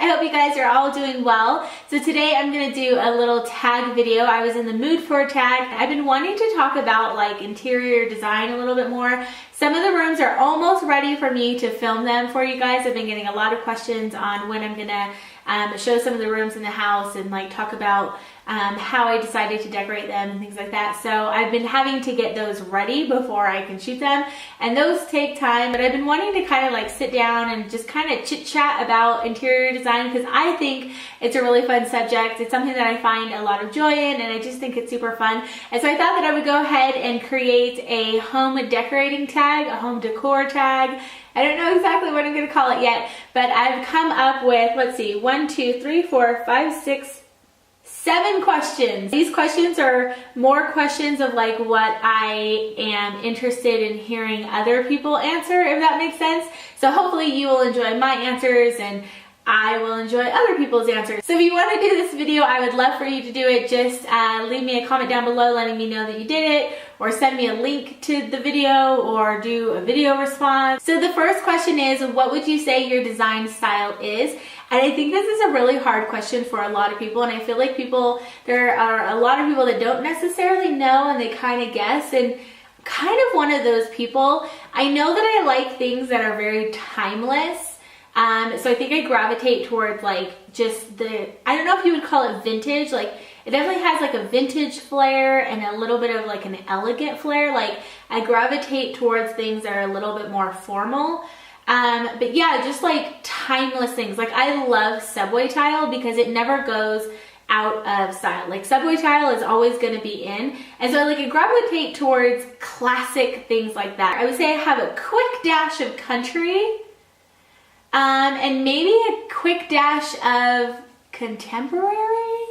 I hope you guys are all doing well. So today I'm going to do a little tag video. I was in the mood for a tag. I've been wanting to talk about like interior design a little bit more. Some of the rooms are almost ready for me to film them for you guys. I've been getting a lot of questions on when I'm going to show some of the rooms in the house and like talk about how I decided to decorate them and things like that. So I've been having to get those ready before I can shoot them, and those take time, but I've been wanting to kind of like sit down and just kind of chit chat about interior design because I think it's a really fun subject. It's something that I find a lot of joy in, and I just think it's super fun. And so I thought that I would go ahead and create a home decorating tag, a home decor tag. I don't know exactly what I'm going to call it yet, but I've come up with, let's see, 1, 2, 3, 4, 5, 6, 7 questions. These questions are more questions of like what I am interested in hearing other people answer, if that makes sense. So hopefully you will enjoy my answers and I will enjoy other people's answers. So if you want to do this video, I would love for you to do it. Just leave me a comment down below letting me know that you did it, or send me a link to the video, or do a video response. So the first question is, what would you say your design style is? And I think this is a really hard question for a lot of people, and I feel like there are a lot of people that don't necessarily know and they kind of guess, and I'm kind of one of those people. I know that I like things that are very timeless. So I think I gravitate towards like just I don't know if you would call it vintage, like it definitely has like a vintage flair and a little bit of like an elegant flair. Like I gravitate towards things that are a little bit more formal. But yeah, just like timeless things. Like I love subway tile because it never goes out of style. Like subway tile is always going to be in. And so like I gravitate towards classic things like that. I would say I have a quick dash of country. And maybe a quick dash of contemporary.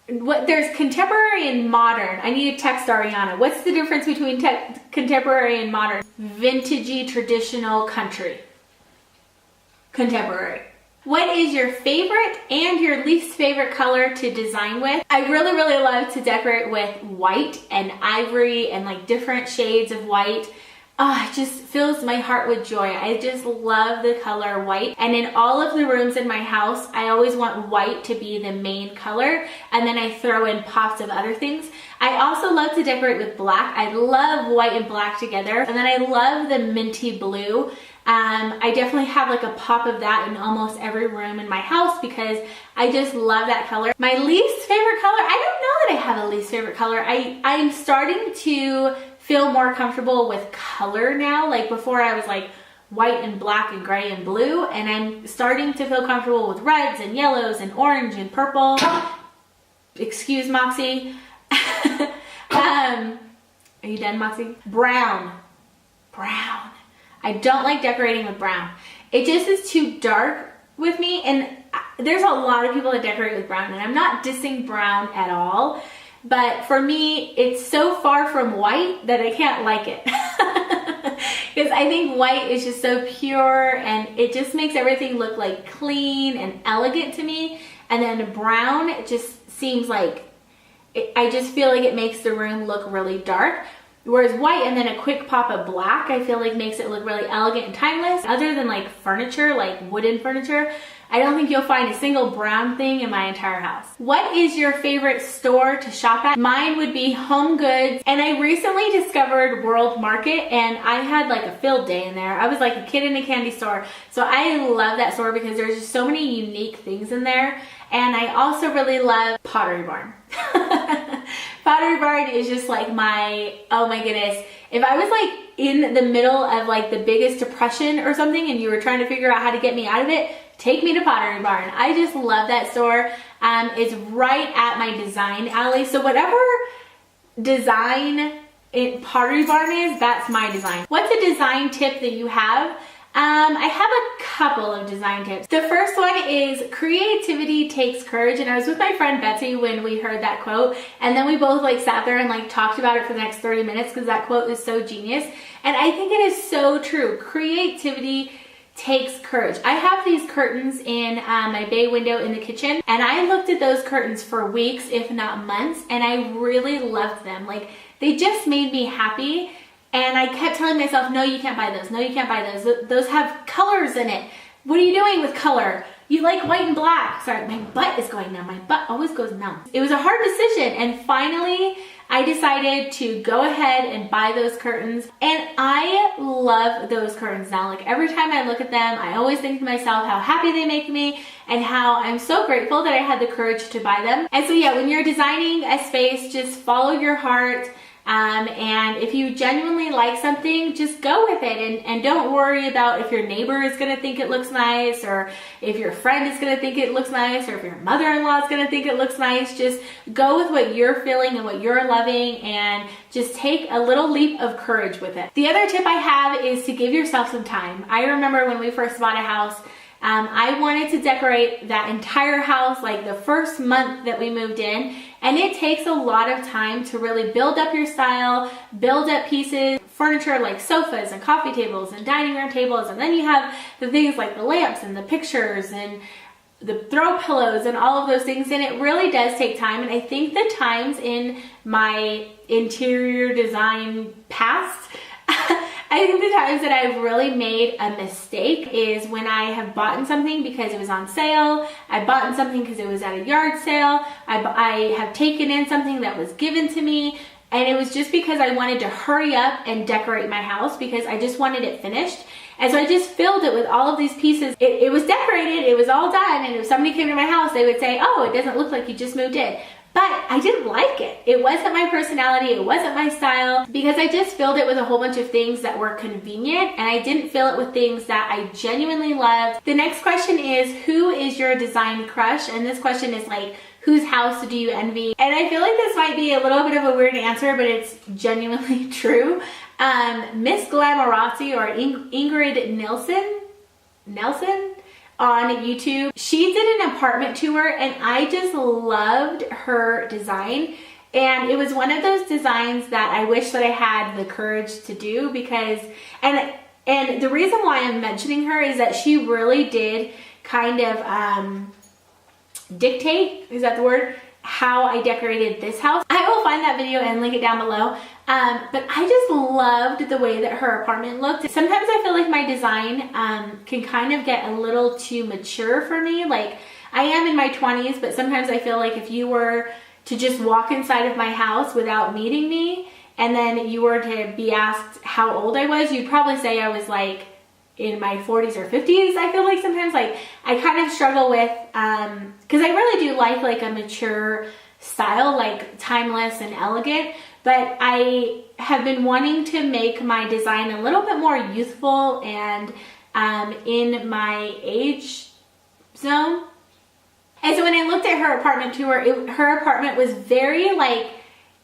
There's contemporary and modern. I need to text Ariana. What's the difference between contemporary and modern? Vintagey, traditional, country. Contemporary. What is your favorite and your least favorite color to design with? I really, really love to decorate with white and ivory and like different shades of white. Oh, it just fills my heart with joy. I just love the color white. And in all of the rooms in my house, I always want white to be the main color. And then I throw in pops of other things. I also love to decorate with black. I love white and black together. And then I love the minty blue. I definitely have like a pop of that in almost every room in my house because I just love that color. My least favorite color, I don't know that I have a least favorite color. I'm starting to feel more comfortable with color now. Like before I was like white and black and gray and blue, and I'm starting to feel comfortable with reds and yellows and orange and purple. Excuse Moxie. Are you done, Moxie? Brown. I don't like decorating with brown. It just is too dark with me, and there's a lot of people that decorate with brown, and I'm not dissing brown at all. But for me, it's so far from white that I can't like it. Because I think white is just so pure and it just makes everything look like clean and elegant to me. And then brown, it just seems like, I just feel like it makes the room look really dark. Whereas white and then a quick pop of black, I feel like makes it look really elegant and timeless. Other than like furniture, like wooden furniture, I don't think you'll find a single brown thing in my entire house. What is your favorite store to shop at? Mine would be Home Goods. And I recently discovered World Market, and I had like a field day in there. I was like a kid in a candy store. So I love that store because there's just so many unique things in there. And I also really love Pottery Barn. Pottery Barn is just like oh my goodness. If I was like in the middle of like the biggest depression or something and you were trying to figure out how to get me out of it, take me to Pottery Barn. I just love that store. It's right at my design alley. So whatever design Pottery Barn is, that's my design. What's a design tip that you have? I have a couple of design tips. The first one is creativity takes courage. And I was with my friend Betsy when we heard that quote. And then we both like sat there and like talked about it for the next 30 minutes because that quote is so genius. And I think it is so true. Creativity takes courage. I have these curtains in my bay window in the kitchen, and I looked at those curtains for weeks, if not months, and I really loved them. Like, they just made me happy, and I kept telling myself, no, you can't buy those. No, you can't buy those. Those have colors in it. What are you doing with color? you like white and black. Sorry, my butt is going numb. My butt always goes numb. It was a hard decision, and finally I decided to go ahead and buy those curtains, and I love those curtains now. Like every time I look at them, I always think to myself how happy they make me and how I'm so grateful that I had the courage to buy them. And so yeah, when you're designing a space, just follow your heart. And if you genuinely like something, just go with it, and don't worry about if your neighbor is going to think it looks nice, or if your friend is going to think it looks nice, or if your mother-in-law is going to think it looks nice. Just go with what you're feeling and what you're loving, and just take a little leap of courage with it. The other tip I have is to give yourself some time. I remember when we first bought a house, I wanted to decorate that entire house like the first month that we moved in, and it takes a lot of time to really build up your style, build up pieces, furniture like sofas and coffee tables and dining room tables, and then you have the things like the lamps and the pictures and the throw pillows and all of those things, and it really does take time. And I think the times in my interior design past, I think the times that I've really made a mistake is when I have bought something because it was on sale, I bought something because it was at a yard sale, I have taken in something that was given to me, and it was just because I wanted to hurry up and decorate my house because I just wanted it finished. And so I just filled it with all of these pieces. It was decorated, it was all done, and if somebody came to my house, they would say, oh, it doesn't look like you just moved in. But I didn't like it. It wasn't my personality, it wasn't my style, because I just filled it with a whole bunch of things that were convenient, and I didn't fill it with things that I genuinely loved. The next question is, who is your design crush? And this question is like, whose house do you envy? And I feel like this might be a little bit of a weird answer, but it's genuinely true. Miss Glamorazzi, or Ingrid Nelson on YouTube. She did an apartment tour, and I just loved her design. And it was one of those designs that I wish that I had the courage to do, because, and the reason why I'm mentioning her is that she really did kind of dictate, is that the word, how I decorated this house. I will find that video and link it down below. But I just loved the way that her apartment looked. Sometimes I feel like my design can kind of get a little too mature for me. Like, I am in my 20s, but sometimes I feel like if you were to just walk inside of my house without meeting me, and then you were to be asked how old I was, you'd probably say I was like in my 40s or 50s. I feel like sometimes like I kind of struggle with, because I really do like a mature style, like timeless and elegant, but I have been wanting to make my design a little bit more youthful and in my age zone. And so when I looked at her apartment tour, her apartment was very like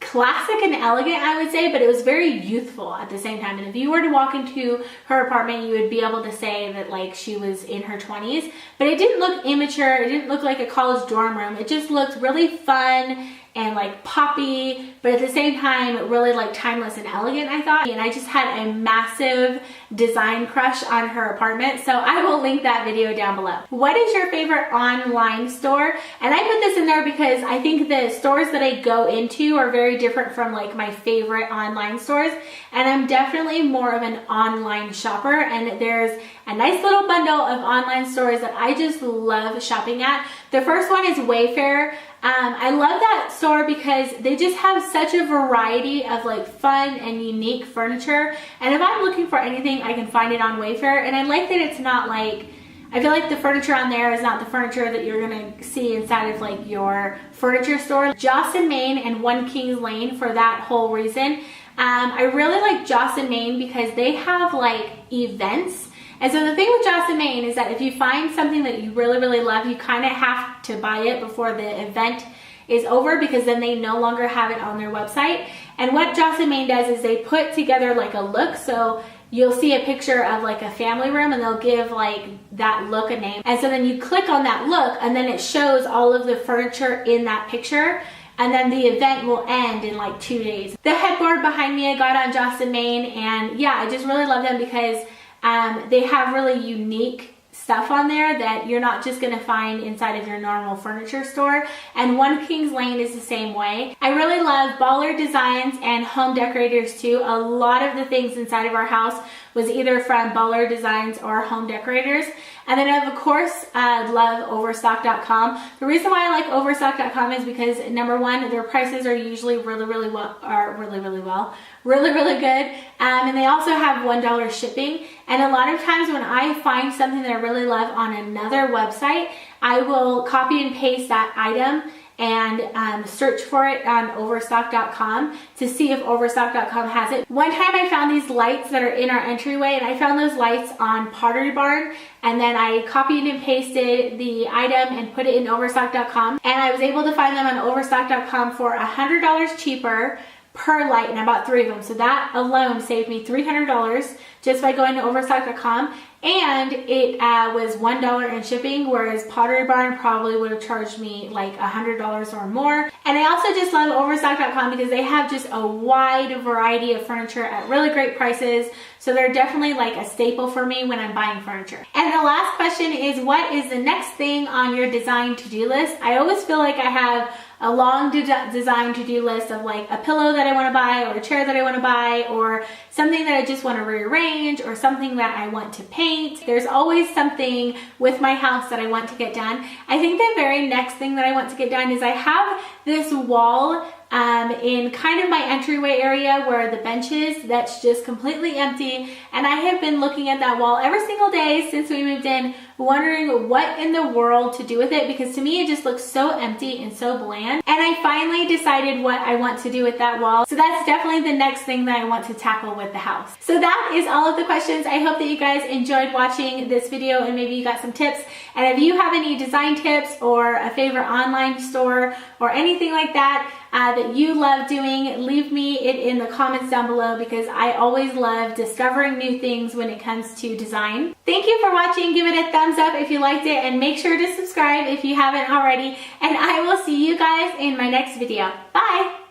classic and elegant, I would say, but it was very youthful at the same time. And if you were to walk into her apartment, you would be able to say that like she was in her 20s, but it didn't look immature. It didn't look like a college dorm room. It just looked really fun and like poppy, but at the same time really like timeless and elegant, I thought. And I just had a massive design crush on her apartment, so I will link that video down below. What is your favorite online store? And I put this in there because I think the stores that I go into are very different from like my favorite online stores, and I'm definitely more of an online shopper, and there's a nice little bundle of online stores that I just love shopping at. The first one is Wayfair. I love that store because they just have such a variety of like fun and unique furniture, and if I'm looking for anything, I can find it on Wayfair. And I like that it's not like, I feel like the furniture on there is not the furniture that you're gonna see inside of like your furniture store. Joss & Main and 1 Kings Lane for that whole reason. I really like Joss & Main because they have like events. And so the thing with Joss & Main is that if you find something that you really, really love, you kind of have to buy it before the event is over, because then they no longer have it on their website. And what Joss & Main does is they put together like a look. So you'll see a picture of like a family room, and they'll give like that look a name. And so then you click on that look, and then it shows all of the furniture in that picture. And then the event will end in like 2 days. The headboard behind me I got on Joss & Main, and yeah, I just really love them because they have really unique stuff on there that you're not just gonna find inside of your normal furniture store. And 1 Kings Lane is the same way. I really love Baller Designs and Home Decorators too. A lot of the things inside of our house was either from Baller Designs or Home Decorators. And then I, of course, love Overstock.com. The reason why I like Overstock.com is because, number one, their prices are usually really good. And they also have $1 shipping. And a lot of times when I find something that I really love on another website, I will copy and paste that item and search for it on Overstock.com to see if Overstock.com has it. One time I found these lights that are in our entryway, and I found those lights on Pottery Barn, and then I copied and pasted the item and put it in Overstock.com, and I was able to find them on Overstock.com for $100 cheaper per light, and I bought 3 of them. So that alone saved me $300 just by going to Overstock.com. And it was $1 in shipping, whereas Pottery Barn probably would have charged me like $100 or more. And I also just love Overstock.com because they have just a wide variety of furniture at really great prices. So they're definitely like a staple for me when I'm buying furniture. And the last question is, what is the next thing on your design to-do list? I always feel like I have a long design to-do list of like a pillow that I want to buy, or a chair that I want to buy, or something that I just want to rearrange, or something that I want to paint. There's always something with my house that I want to get done. I think the very next thing that I want to get done is I have this wall in kind of my entryway area where the bench is, that's just completely empty, and I have been looking at that wall every single day since we moved in, wondering what in the world to do with it, because to me it just looks so empty and so bland. And I finally decided what I want to do with that wall, so that's definitely the next thing that I want to tackle with the house. So that is all of the questions. I hope that you guys enjoyed watching this video and maybe you got some tips. And if you have any design tips or a favorite online store or anything like that that you love doing, leave me it in the comments down below, because I always love discovering new things when it comes to design. Thank you for watching. Give it a thumbs up if you liked it, and make sure to subscribe if you haven't already. And I will see you guys in my next video. Bye!